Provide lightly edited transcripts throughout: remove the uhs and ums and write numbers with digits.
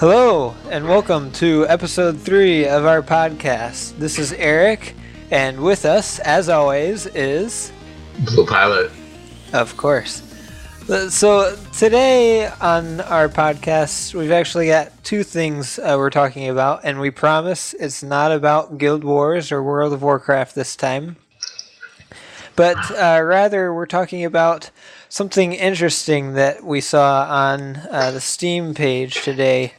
Hello, and welcome to episode 3 of our podcast. This is Eric, and with us, as always, is... Blue Pilot. Of course. So, today on our podcast, we've actually got two things we're talking about, and we promise it's not about Guild Wars or World of Warcraft this time. But rather, we're talking about something interesting that we saw on the Steam page today.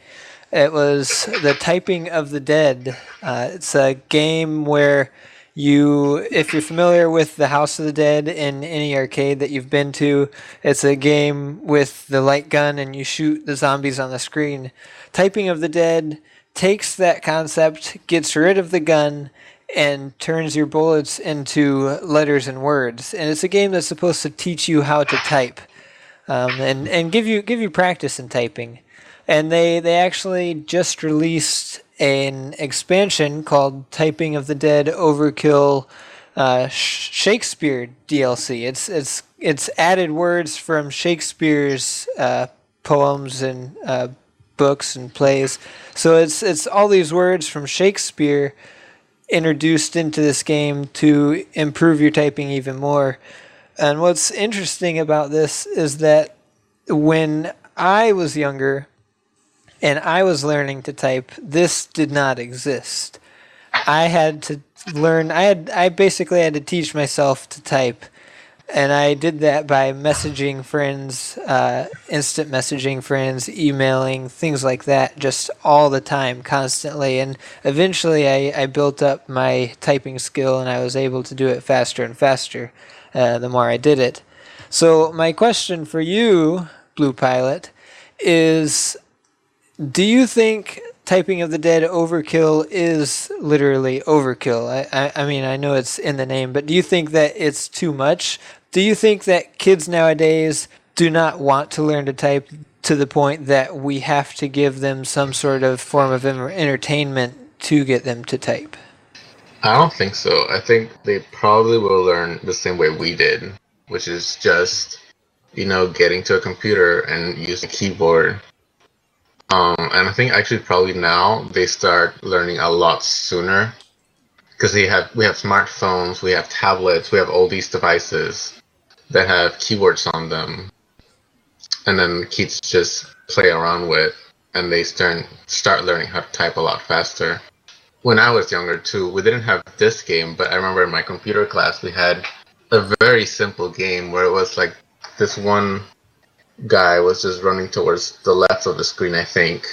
It was the Typing of the Dead. It's a game where if you're familiar with the House of the Dead in any arcade that you've been to, it's a game with the light gun and you shoot the zombies on the screen. Typing of the Dead takes that concept, gets rid of the gun, and turns your bullets into letters and words. And it's a game that's supposed to teach you how to type and give you practice in typing. And they actually just released an expansion called Typing of the Dead Overkill Shakespeare DLC. It's added words from Shakespeare's poems and books and plays. So it's all these words from Shakespeare introduced into this game to improve your typing even more. And what's interesting about this is that when I was younger and I was learning to type, this did not exist. I had to learn, I basically had to teach myself to type. And I did that by messaging friends, instant messaging friends, emailing, things like that, just all the time, constantly. And eventually I built up my typing skill and I was able to do it faster and faster the more I did it. So my question for you, Blue Pilot, is... do you think Typing of the Dead Overkill is literally overkill? I mean, I know it's in the name, but do you think that it's too much? Do you think that kids nowadays do not want to learn to type to the point that we have to give them some sort of form of entertainment to get them to type? I don't think so. I think they probably will learn the same way we did, which is just, getting to a computer and using a keyboard. And I think actually probably now they start learning a lot sooner because we have smartphones, we have tablets, we have all these devices that have keyboards on them, and then kids just play around with, and they start learning how to type a lot faster. When I was younger too, we didn't have this game, but I remember in my computer class we had a very simple game where it was like this one guy was just running towards the left of the screen, I think,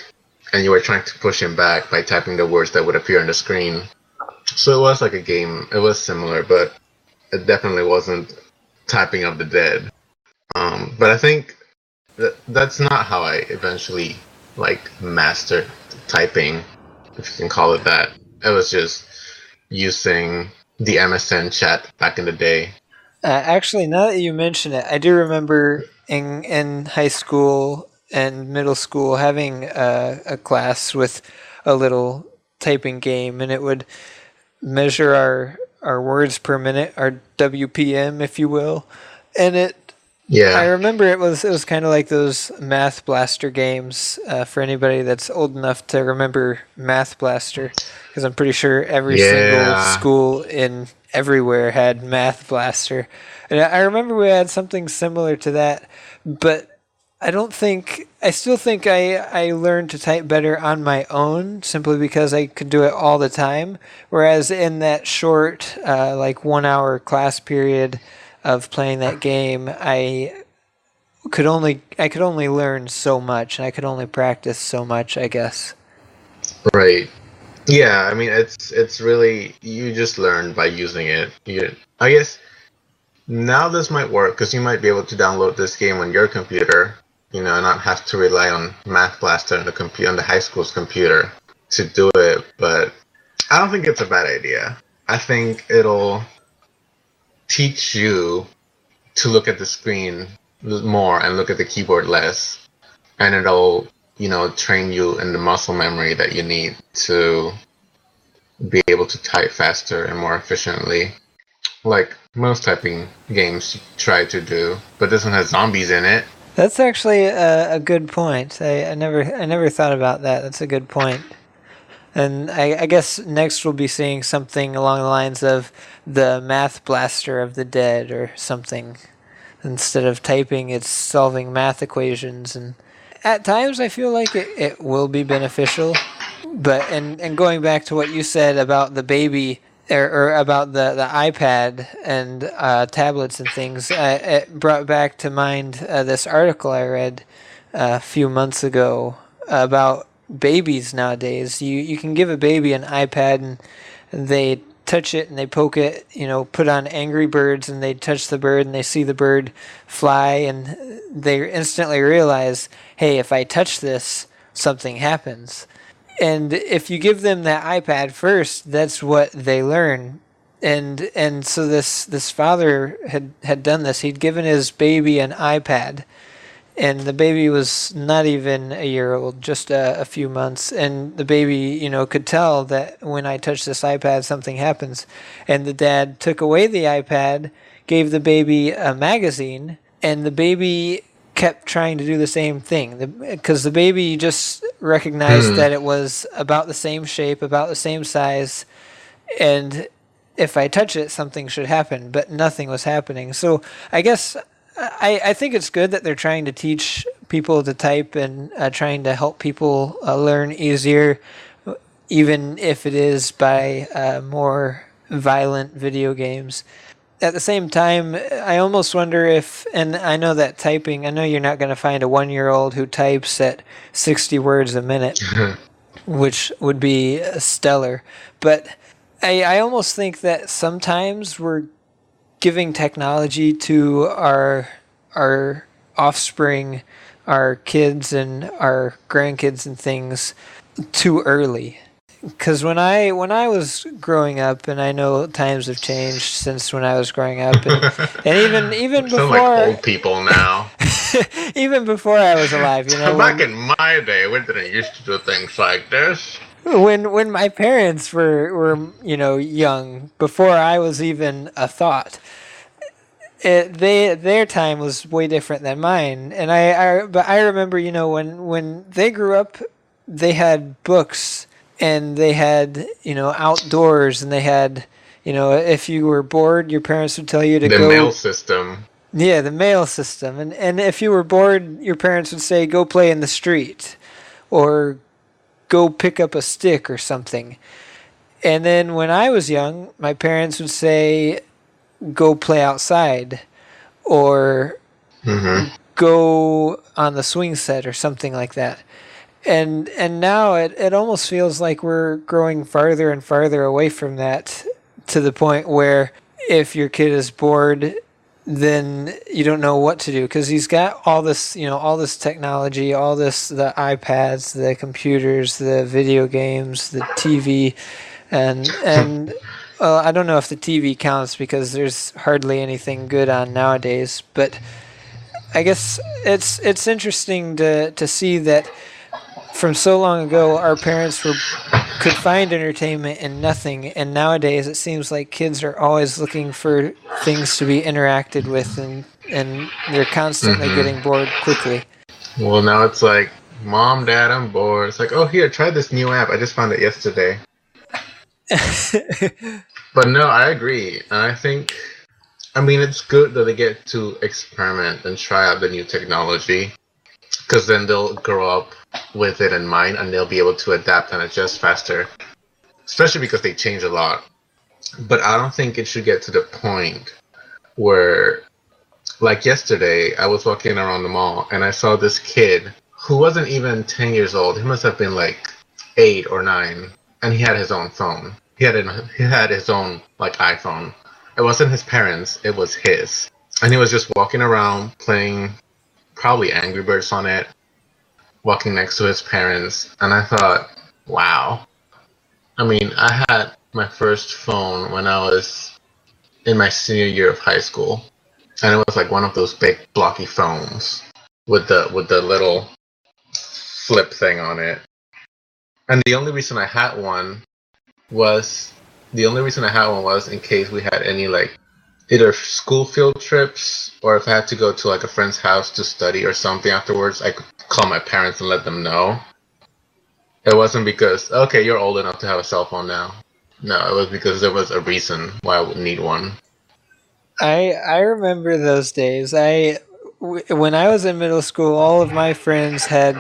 and you were trying to push him back by typing the words that would appear on the screen. So it was like a game. It was similar, but it definitely wasn't Typing of the Dead. But I think that's not how I eventually mastered typing, if you can call it that. It was just using the MSN chat back in the day. Actually, now that you mention it, I do remember in high school and middle school having a class with a little typing game, and it would measure our words per minute, our WPM, if you will. And I remember it was kind of like those Math Blaster games, for anybody that's old enough to remember Math Blaster, because I'm pretty sure every single school in everywhere had Math Blaster. And I remember we had something similar to that, but I still think I learned to type better on my own simply because I could do it all the time. Whereas in that short, 1 hour class period of playing that game, I could only learn so much, and I could only practice so much, I guess. Right. Yeah, I mean, it's really, you just learn by using it. I guess now this might work because you might be able to download this game on your computer, and not have to rely on Math Blaster on the high school's computer to do it. But I don't think it's a bad idea. I think it'll teach you to look at the screen more and look at the keyboard less, and it'll train you in the muscle memory that you need to be able to type faster and more efficiently, like most typing games try to do. But this one has zombies in it, That's actually a good point. I never thought about that. That's a good point. And I guess next we'll be seeing something along the lines of the math blaster of the dead or something. Instead of typing, it's solving math equations. And at times I feel like it will be beneficial. But and going back to what you said about the baby or about the iPad and tablets and things, it brought back to mind this article I read a few months ago about babies nowadays. You can give a baby an iPad and they touch it and they poke it, put on Angry Birds and they touch the bird and they see the bird fly and they instantly realize, hey, if I touch this, something happens. And if you give them that iPad first, that's what they learn. And so this father had done this. He'd given his baby an iPad, and the baby was not even a year old, just a few months. And the baby, could tell that when I touch this iPad, something happens. And the dad took away the iPad, gave the baby a magazine, and the baby kept trying to do the same thing because the baby just recognized that it was about the same shape, about the same size, and if I touch it, something should happen, but nothing was happening. So I guess I think it's good that they're trying to teach people to type and trying to help people learn easier, even if it is by more violent video games. At the same time, I almost wonder if, and I know that typing, I know you're not going to find a 1-year-old who types at 60 words a minute, which would be stellar. But I almost think that sometimes we're giving technology to our offspring, our kids and our grandkids and things too early. Because when I was growing up, and I know times have changed since when I was growing up, and even Sound before like old people now. even before I was alive, Back in my day, we didn't used to do things like this. when my parents were young, before I was even a thought, their time was way different than mine, and but I remember when they grew up, they had books and they had outdoors and they had if you were bored, your parents would tell you to The go. mail system. Yeah, the mail system, and if you were bored, your parents would say go play in the street, or go pick up a stick or something. And then when I was young, my parents would say go play outside, or go on the swing set or something like that. And now it almost feels like we're growing farther and farther away from that, to the point where if your kid is bored, then you don't know what to do because he's got all this technology, all this, the iPads, the computers, the video games, the TV, and I don't know if the TV counts because there's hardly anything good on nowadays, but I guess it's interesting to see that from so long ago, our parents could find entertainment in nothing, and nowadays it seems like kids are always looking for things to be interacted with, and they're constantly getting bored quickly. Well, now it's like, Mom, Dad, I'm bored. It's like, oh, here, try this new app. I just found it yesterday. But no, I agree. And it's good that they get to experiment and try out the new technology, because then they'll grow up with it in mind and they'll be able to adapt and adjust faster, especially because they change a lot. But I don't think it should get to the point where, like yesterday, I was walking around the mall and I saw this kid who wasn't even 10 years old. He must have been like 8 or 9, and he had his own phone. He had his own like iPhone. It wasn't his parents, it was his. And he was just walking around playing probably Angry Birds on it, walking next to his parents, and I thought, wow. I mean, I had my first phone when I was in my senior year of high school, and it was like one of those big blocky phones with the little flip thing on it. And the only reason I had one was in case we had any like either school field trips or if I had to go to like a friend's house to study or something afterwards, I could call my parents and let them know. It wasn't because, okay, you're old enough to have a cell phone now. No, it was because there was a reason why I would need one. I remember those days. When I was in middle school, all of my friends had,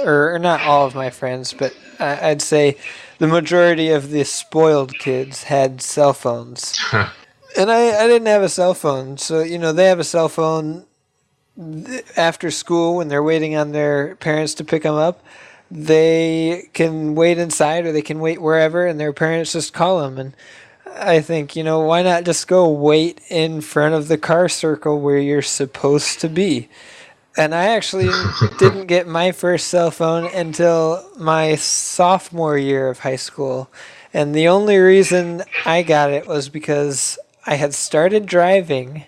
or not all of my friends, but I'd say the majority of the spoiled kids had cell phones. And I didn't have a cell phone. So, they have a cell phone after school when they're waiting on their parents to pick them up. They can wait inside or they can wait wherever and their parents just call them. And I think, why not just go wait in front of the car circle where you're supposed to be? And I actually didn't get my first cell phone until my sophomore year of high school. And the only reason I got it was because I had started driving,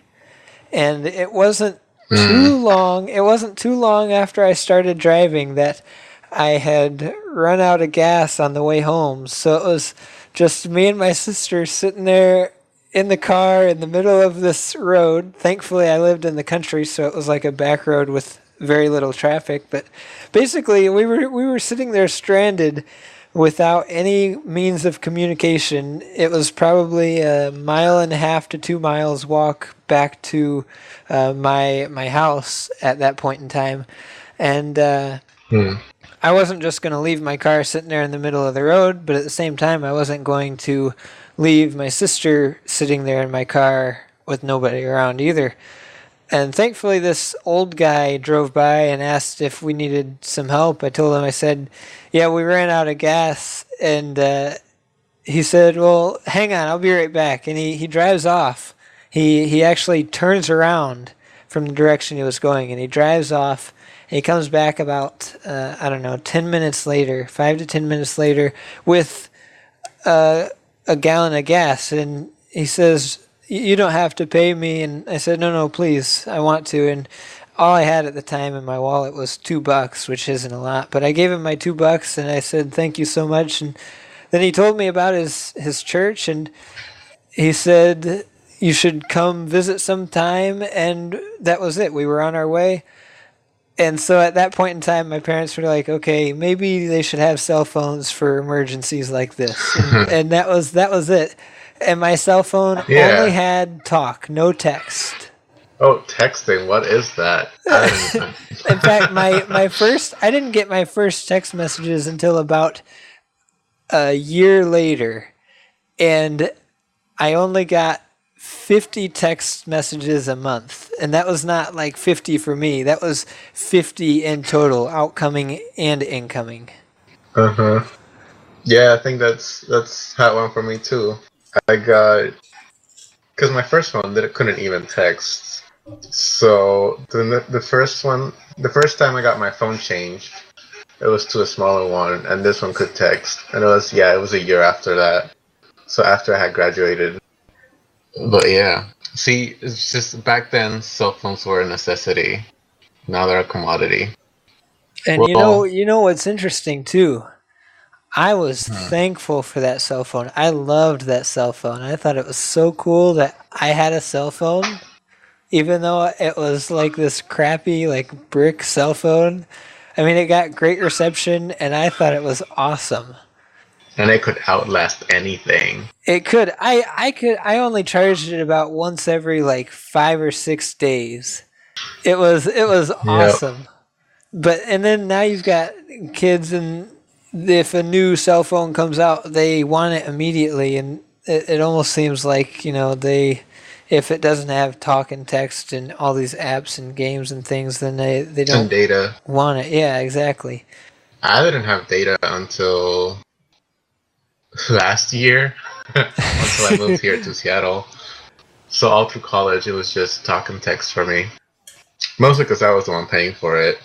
and it wasn't too long. It wasn't too long after I started driving that I had run out of gas on the way home. So it was just me and my sister sitting there in the car in the middle of this road. Thankfully, I lived in the country, so it was like a back road with very little traffic. But basically, we were sitting there stranded without any means of communication. It was probably a 1.5 to 2 miles walk back to my house at that point in time, and I wasn't just going to leave my car sitting there in the middle of the road, but at the same time, I wasn't going to leave my sister sitting there in my car with nobody around either. And thankfully, this old guy drove by and asked if we needed some help. I told him, I said, yeah, we ran out of gas. And he said, well, hang on, I'll be right back. And he drives off. He actually turns around from the direction he was going, and he drives off. And he comes back about, 10 minutes later, 5 to 10 minutes later, with a gallon of gas. And he says, you don't have to pay me. And I said, no, please, I want to. And all I had at the time in my wallet was $2, which isn't a lot. But I gave him my $2, and I said, thank you so much. And then he told me about his church, and he said, you should come visit sometime. And that was it. We were on our way. And so at that point in time, my parents were like, okay, maybe they should have cell phones for emergencies like this. And that was it. And my cell phone only had talk, no text. Oh, texting. What is that? In fact, I didn't get my first text messages until about a year later. And I only got 50 text messages a month, and that was not like 50 for me. That was 50 in total, outgoing and incoming. Yeah, I think that's how it went for me too. I got, because my first one couldn't even text. So the first time I got my phone changed, it was to a smaller one, and this one could text, and it was a year after that. So after I had graduated. But yeah, see, it's just back then, cell phones were a necessity. Now they're a commodity. And you know what's interesting too? I was thankful for that cell phone. I loved that cell phone. I thought it was so cool that I had a cell phone, even though it was like this crappy like brick cell phone. I mean, it got great reception, and I thought it was awesome. And it could outlast anything. It could. I only charged it about once every like 5 or 6 days. It was awesome. But and then now you've got kids, and if a new cell phone comes out, they want it immediately, and it almost seems like if it doesn't have talk and text and all these apps and games and things, then they don't and data. Want it. Yeah, exactly. I didn't have data until last year, until I moved here to Seattle. So all through college, it was just talk and text for me. Mostly because I was the one paying for it.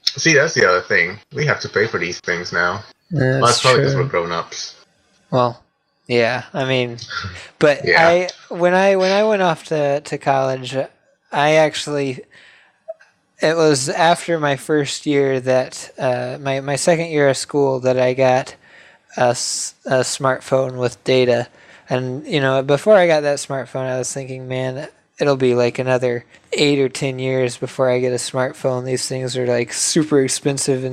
See, that's the other thing. We have to pay for these things now. That's probably because we're grown-ups. Well, yeah. I mean, but yeah. When I went off to college, it was after my first year that my second year of school that I got a smartphone with data. And, before I got that smartphone, I was thinking, man, it'll be like another 8 or 10 years before I get a smartphone. These things are like super expensive.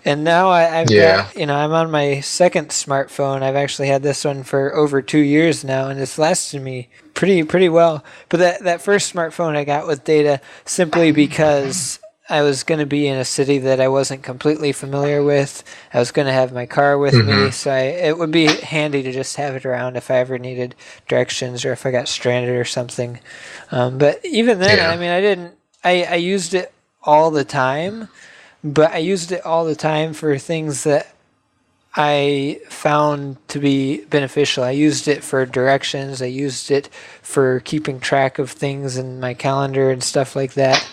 And now I've Yeah. got, I'm on my second smartphone. I've actually had this one for over 2 years now, and it's lasted me pretty well. But that first smartphone I got with data simply because I was going to be in a city that I wasn't completely familiar with. I was going to have my car with me, so it would be handy to just have it around if I ever needed directions or if I got stranded or something. But even then, Yeah. I mean, I didn't. I used it all the time, but I used it all the time for things that I found to be beneficial. I used it for directions. I used it for keeping track of things in my calendar and stuff like that.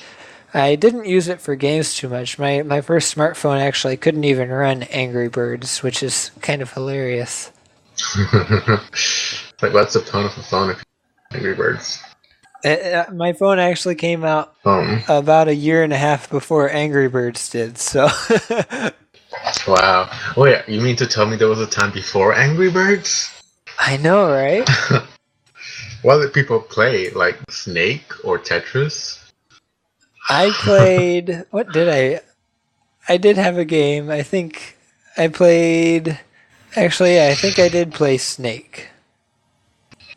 I didn't use it for games too much. My first smartphone actually couldn't even run Angry Birds, which is kind of hilarious. Like, what's the tone of a phone if you're Angry Birds? My phone actually came out about a year and a half before Angry Birds did, so... Wow. Wait, you mean to tell me there was a time before Angry Birds? I know, right? What did people play? Like Snake or Tetris? I played... What did I... I did have a game. I think I played... Actually, yeah, I think I did play Snake.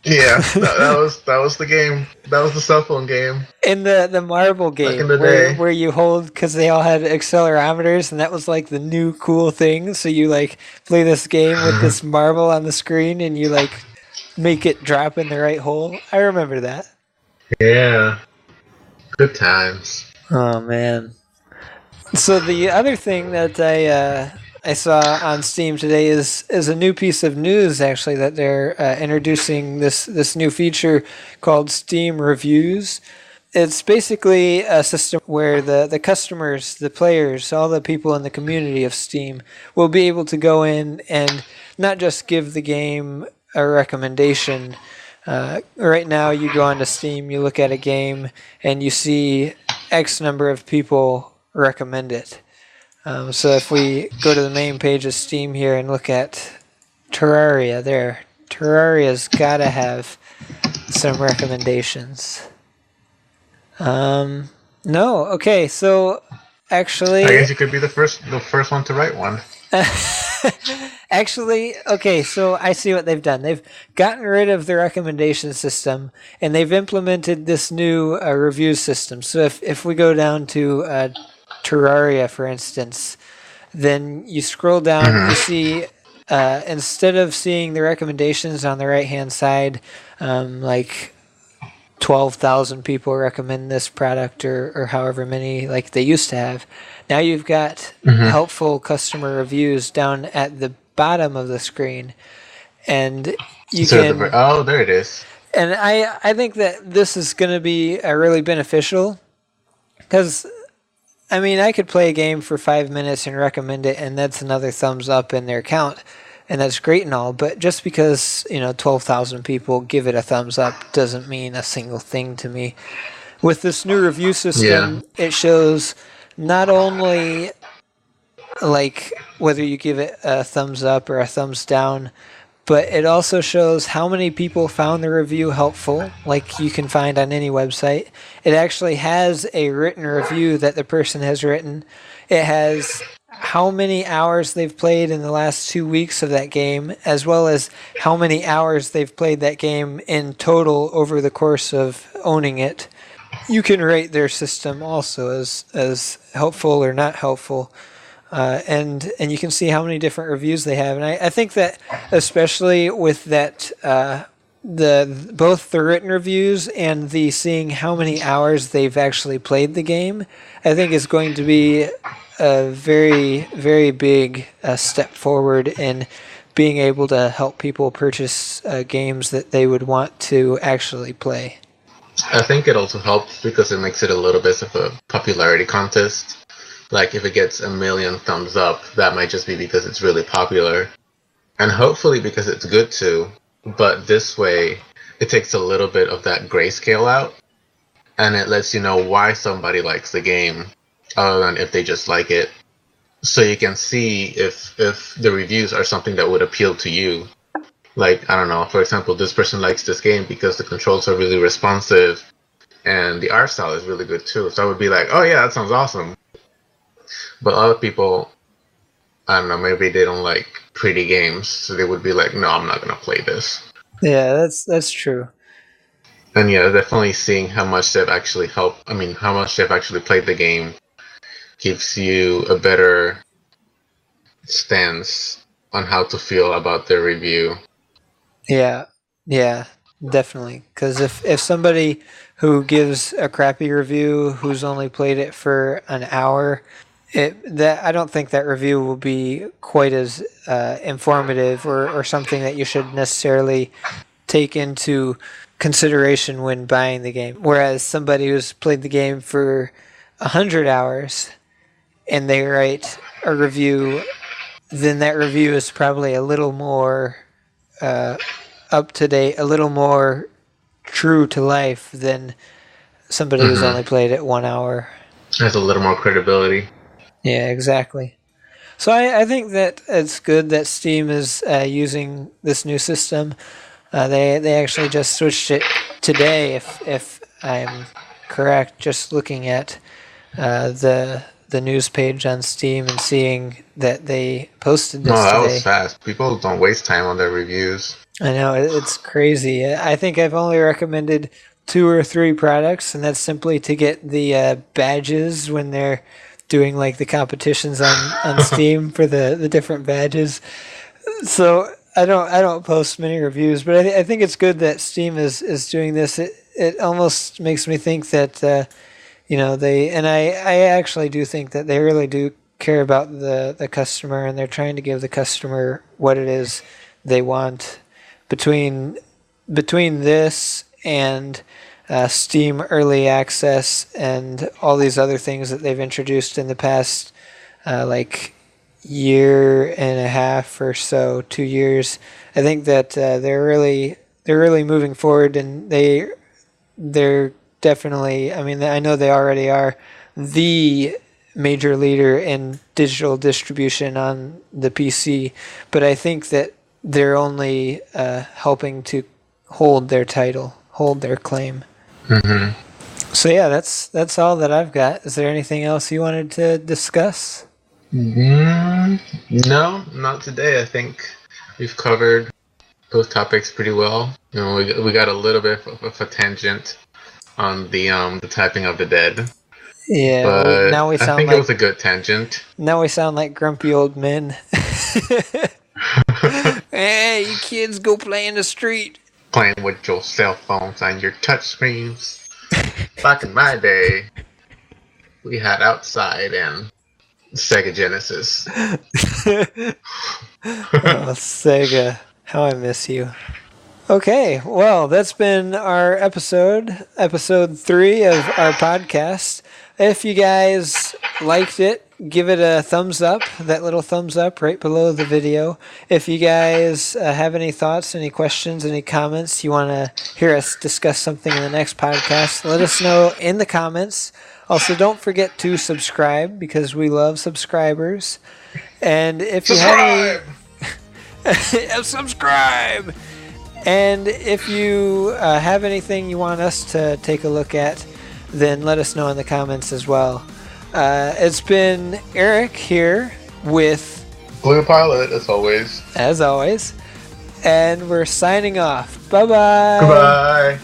Yeah, that was the game. That was the cell phone game. In the marble game, Back in the day. where you hold, because they all had accelerometers, and that was like the new cool thing. So you like play this game with this marble on the screen, and you like make it drop in the right hole. I remember that. Yeah. Good times. Oh man. So the other thing that I saw on Steam today is a new piece of news actually that they're introducing this new feature called Steam Reviews. It's basically a system where the customers, the players, all the people in the community of Steam will be able to go in and not just give the game a recommendation. Right now, you go onto Steam, you look at a game, and you see X number of people recommend it. So if we go to the main page of Steam here and look at Terraria there, Terraria's got to have some recommendations. No, okay, so actually... I guess you could be the first one to write one. Actually, okay, so I see what they've done. They've gotten rid of the recommendation system, and they've implemented this new review system. So if we go down to Terraria, for instance, then you scroll down, you see, instead of seeing the recommendations on the right-hand side, like 12,000 people recommend this product or however many like they used to have, now you've got helpful customer reviews down at the bottom of the screen, and you can... Oh, there it is. And I think that this is going to be really beneficial because, I mean, I could play a game for 5 minutes and recommend it, and that's another thumbs up in their count, and that's great and all, but just because, 12,000 people give it a thumbs up doesn't mean a single thing to me. With this new review system, it shows not only like whether you give it a thumbs up or a thumbs down, but it also shows how many people found the review helpful, like you can find on any website. It actually has a written review that the person has written. It has how many hours they've played in the last 2 weeks of that game, as well as how many hours they've played that game in total over the course of owning it. You can rate their system also as helpful or not helpful. And you can see how many different reviews they have, and I think that especially with that both the written reviews and the seeing how many hours they've actually played the game, I think is going to be a very, very big step forward in being able to help people purchase games that they would want to actually play. I think it also helps because it makes it a little bit of a popularity contest. Like, if it gets 1 million thumbs up, that might just be because it's really popular. And hopefully because it's good too. But this way, it takes a little bit of that grayscale out. And it lets you know why somebody likes the game, other than if they just like it. So you can see if the reviews are something that would appeal to you. like, I don't know, for example, this person likes this game because the controls are really responsive and the art style is really good too. So I would be like, oh yeah, that sounds awesome. But other people, I don't know, maybe they don't like pretty games, so they would be like, no, I'm not gonna play this. Yeah, that's true. And yeah, definitely seeing how much they've actually how much they've actually played the game gives you a better stance on how to feel about their review. Yeah, definitely. Because if somebody who gives a crappy review who's only played it for an hour, I don't think that review will be quite as informative or something that you should necessarily take into consideration when buying the game. Whereas somebody who's played the game for 100 hours and they write a review, then that review is probably a little more up to date, a little more true to life than somebody who's only played it 1 hour. Has a little more credibility. Yeah, exactly. So I think that it's good that Steam is using this new system. They actually just switched it today, if I'm correct. Just looking at the news page on Steam and seeing that they posted this today. No, that was fast. People don't waste time on their reviews. I know, it's crazy. I think I've only recommended 2 or 3 products, and that's simply to get the badges when they're doing like the competitions on Steam for the different badges. So I don't post many reviews, but I think it's good that Steam is doing this. It almost makes me think that I actually do think that they really do care about the customer, and they're trying to give the customer what it is they want. Between this and Steam Early Access and all these other things that they've introduced in the past like year and a half or so, 2 years, I think that they're really moving forward, and they're definitely, I mean, I know they already are the major leader in digital distribution on the PC, but I think that they're only helping to hold their title, hold their claim. Mm-hmm. So yeah, that's all that I've got. Is there anything else you wanted to discuss? No, not today. I think we've covered those topics pretty well. You know, we got a little bit of a tangent on the typing of the dead. Yeah, but now we sound I think it was a good tangent. Now we sound like grumpy old men. Hey, you kids, go play in the street. Playing with your cell phones and your touch screens. Back in my day, we had Outside and Sega Genesis. Oh, Sega. How I miss you. Okay, well, that's been our episode 3 of our podcast. If you guys liked it, give it a thumbs up, that little thumbs up right below the video. If you guys have any thoughts, any questions, any comments, you want to hear us discuss something in the next podcast, let us know in the comments. Also, don't forget to subscribe, because we love subscribers. And if you have any... subscribe! And if you have anything you want us to take a look at, then let us know in the comments as well. It's been Eric here with Blue Pilot, as always. And we're signing off. Bye-bye. Goodbye.